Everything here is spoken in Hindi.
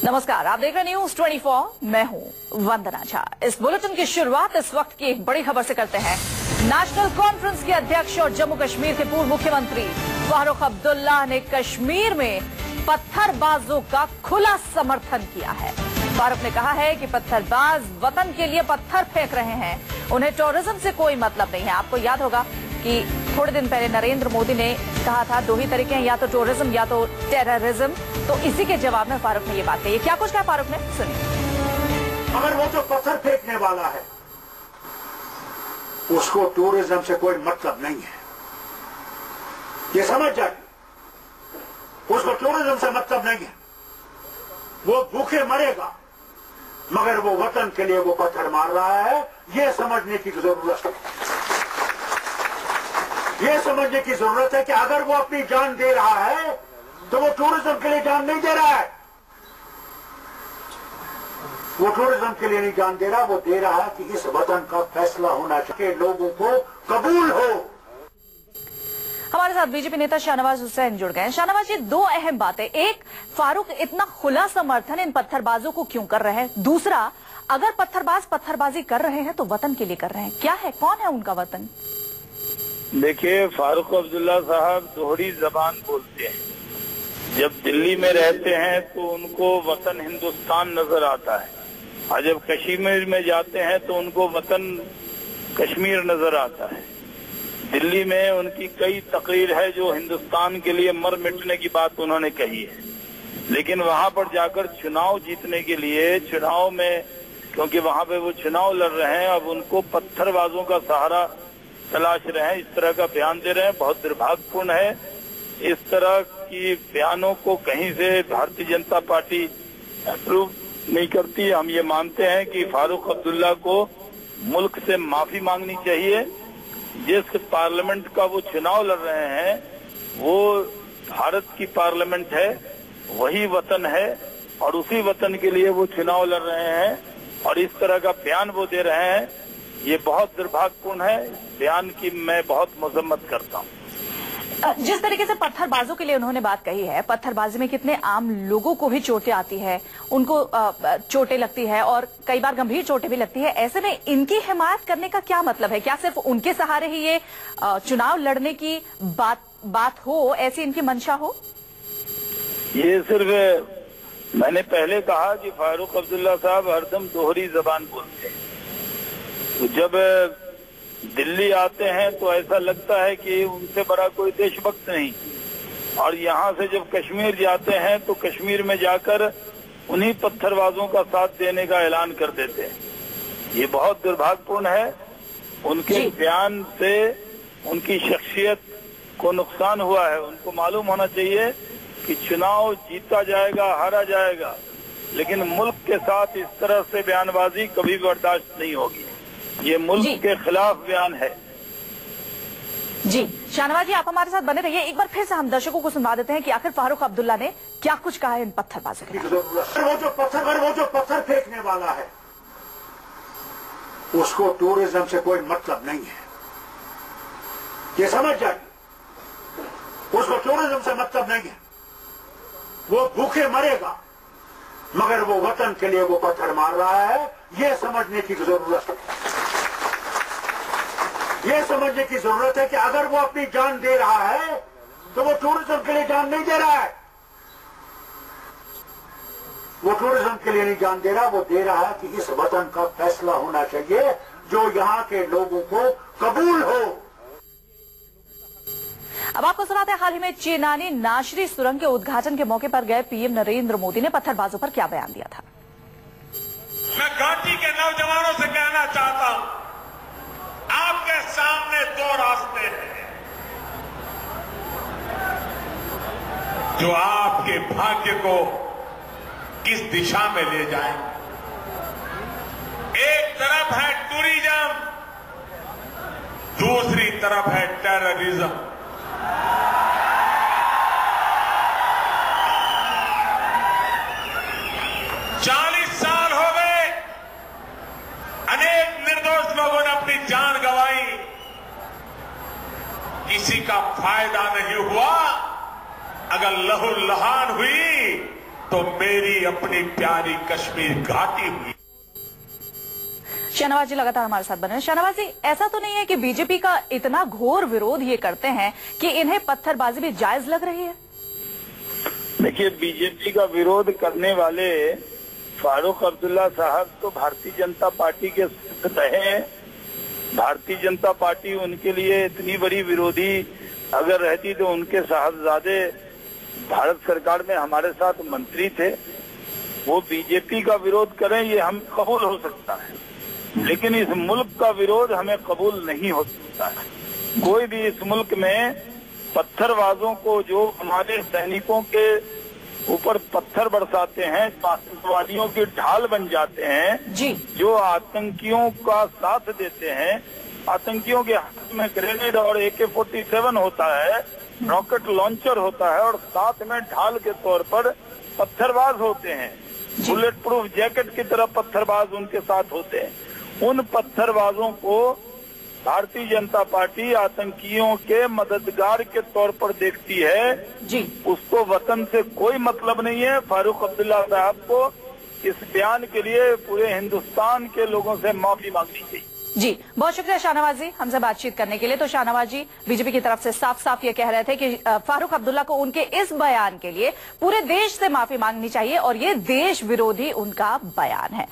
नमस्कार, आप देख रहे न्यूज 24। मैं हूं वंदना झा। इस बुलेटिन की शुरुआत इस वक्त की एक बड़ी खबर से करते हैं। नेशनल कॉन्फ्रेंस के अध्यक्ष और जम्मू कश्मीर के पूर्व मुख्यमंत्री फारूक अब्दुल्ला ने कश्मीर में पत्थरबाजों का खुला समर्थन किया है। फारूक ने कहा है कि पत्थरबाज वतन के लिए पत्थर फेंक रहे हैं, उन्हें टूरिज्म से कोई मतलब नहीं है। आपको याद होगा कि थोड़े दिन पहले नरेंद्र मोदी ने कहा था दो ही तरीके हैं, या तो टूरिज्म या तो टेररिज्म। तो इसी के जवाब में फारूक ने ये बात कही। क्या कुछ कहा फारूक ने, सुनिए। अगर वो जो पत्थर फेंकने वाला है उसको टूरिज्म से कोई मतलब नहीं है, ये समझ जाए। उसको टूरिज्म से मतलब नहीं है, वो भूखे मरेगा मगर वो वतन के लिए वो पत्थर मार रहा है। ये समझने की जरूरत है, ये समझने की जरूरत है कि अगर वो अपनी जान दे रहा है तो वो टूरिज्म के लिए जान नहीं दे रहा है। वो टूरिज्म के लिए नहीं जान दे रहा, वो दे रहा है कि इस वतन का फैसला होना चाहिए, लोगों को कबूल हो। हमारे साथ बीजेपी नेता शाहनवाज हुसैन जुड़ गए। शाहनवाज, ये दो अहम बातें। एक, फारूक इतना खुला समर्थन इन पत्थरबाजों को क्यों कर रहे हैं? दूसरा, अगर पत्थरबाज पत्थरबाजी कर रहे हैं तो वतन के लिए कर रहे हैं, क्या है, कौन है उनका वतन? देखिए, फारूक अब्दुल्ला साहब दोहरी जबान बोलते हैं। जब दिल्ली में रहते हैं तो उनको वतन हिंदुस्तान नजर आता है, और जब कश्मीर में जाते हैं तो उनको वतन कश्मीर नजर आता है। दिल्ली में उनकी कई तकरीर है जो हिंदुस्तान के लिए मर मिटने की बात उन्होंने कही है, लेकिन वहां पर जाकर चुनाव जीतने के लिए, चुनाव में, क्योंकि वहां पे वो चुनाव लड़ रहे हैं, अब उनको पत्थरबाजों का सहारा तलाश रहे हैं, इस तरह का बयान दे रहे हैं। बहुत दुर्भाग्यपूर्ण है। इस तरह की बयानों को कहीं से भारतीय जनता पार्टी अप्रूव नहीं करती। हम ये मानते हैं कि फारूक अब्दुल्ला को मुल्क से माफी मांगनी चाहिए। जिस पार्लियामेंट का वो चुनाव लड़ रहे हैं वो भारत की पार्लियामेंट है, वही वतन है, और उसी वतन के लिए वो चुनाव लड़ रहे हैं, और इस तरह का बयान वो दे रहे हैं, ये बहुत दुर्भाग्यपूर्ण है। बयान की मैं बहुत मजम्मत करता हूँ। जिस तरीके से पत्थरबाजों के लिए उन्होंने बात कही है, पत्थरबाजी में कितने आम लोगों को भी चोटें आती है, उनको चोटें लगती है और कई बार गंभीर चोटें भी लगती है। ऐसे में इनकी हिमायत करने का क्या मतलब है? क्या सिर्फ उनके सहारे ही ये चुनाव लड़ने की बात हो, ऐसी इनकी मंशा हो? ये सिर्फ, मैंने पहले कहा कि फारूक अब्दुल्ला साहब हरदम दोहरी जबान बोलते हैं। तो जब दिल्ली आते हैं तो ऐसा लगता है कि उनसे बड़ा कोई देशभक्त नहीं, और यहाँ से जब कश्मीर जाते हैं तो कश्मीर में जाकर उन्हीं पत्थरबाजों का साथ देने का ऐलान कर देते हैं। ये बहुत दुर्भाग्यपूर्ण है। उनके बयान से उनकी शख्सियत को नुकसान हुआ है। उनको मालूम होना चाहिए कि चुनाव जीता जाएगा, हारा जाएगा, लेकिन मुल्क के साथ इस तरह से बयानबाजी कभी बर्दाश्त नहीं होगी। ये मुल्क के खिलाफ बयान है। जी शाहनवाज जी, आप हमारे साथ बने रहिए। एक बार फिर से हम दर्शकों को सुनवा देते हैं कि आखिर फारूक अब्दुल्ला ने क्या कुछ कहा है इन पत्थरबाजों के लिए। वो जो पत्थर फेंकने वाला है उसको टूरिज्म से कोई मतलब नहीं है, ये समझ जाए। उसको टूरिज्म से मतलब नहीं है, वो भूखे मरेगा मगर वो वतन के लिए वो पत्थर मार रहा है। ये समझने की जरूरत है, ये समझने की जरूरत है कि अगर वो अपनी जान दे रहा है तो वो टूरिज्म के लिए जान नहीं दे रहा है। वो टूरिज्म के लिए नहीं जान दे रहा, वो दे रहा है कि इस वतन का फैसला होना चाहिए, जो यहाँ के लोगों को कबूल हो। अब आपको सुनाते हैं, हाल ही में चेनानी नाशरी सुरंग के उद्घाटन के मौके पर गए पीएम नरेंद्र मोदी ने पत्थरबाजों पर क्या बयान दिया था। मैं घाटी के नौजवानों से कहना चाहता हूं, आपके सामने दो रास्ते हैं जो आपके भाग्य को किस दिशा में ले जाए। एक तरफ है टूरिज्म, दूसरी तरफ है टेररिज्म। लोगों ने अपनी जान गंवाई, किसी का फायदा नहीं हुआ। अगर लहू लहान हुई तो मेरी अपनी प्यारी कश्मीर घाटी हुई। शाहनवाज जी लगातार हमारे साथ बने। शाहनवाज जी, ऐसा तो नहीं है कि बीजेपी का इतना घोर विरोध ये करते हैं कि इन्हें पत्थरबाजी भी जायज लग रही है? देखिए, बीजेपी का विरोध करने वाले फारूक अब्दुल्ला साहब तो भारतीय जनता पार्टी के साथ रहे। भारतीय जनता पार्टी उनके लिए इतनी बड़ी विरोधी अगर रहती तो उनके साहबजादे भारत सरकार में हमारे साथ मंत्री थे। वो बीजेपी का विरोध करें ये हम कबूल हो सकता है, लेकिन इस मुल्क का विरोध हमें कबूल नहीं हो सकता है। कोई भी इस मुल्क में पत्थरबाजों को, जो हमारे सैनिकों के ऊपर पत्थर बरसाते हैं, आतंकवादियों की ढाल बन जाते हैं जी, जो आतंकियों का साथ देते हैं, आतंकियों के हाथ में ग्रेनेड और AK-47 होता है, रॉकेट लॉन्चर होता है और साथ में ढाल के तौर पर पत्थरबाज होते हैं, बुलेट प्रूफ जैकेट की तरह पत्थरबाज उनके साथ होते हैं। उन पत्थरबाजों को भारतीय जनता पार्टी आतंकियों के मददगार के तौर पर देखती है जी। उसको वतन से कोई मतलब नहीं है। फारूक अब्दुल्ला साहब को इस बयान के लिए पूरे हिंदुस्तान के लोगों से माफी मांगनी चाहिए। जी, बहुत शुक्रिया शाहनवाज जी हमसे बातचीत करने के लिए। तो शाहनवाज जी बीजेपी की तरफ से साफ साफ ये कह रहे थे कि फारूक अब्दुल्ला को उनके इस बयान के लिए पूरे देश से माफी मांगनी चाहिए और ये देश विरोधी उनका बयान है।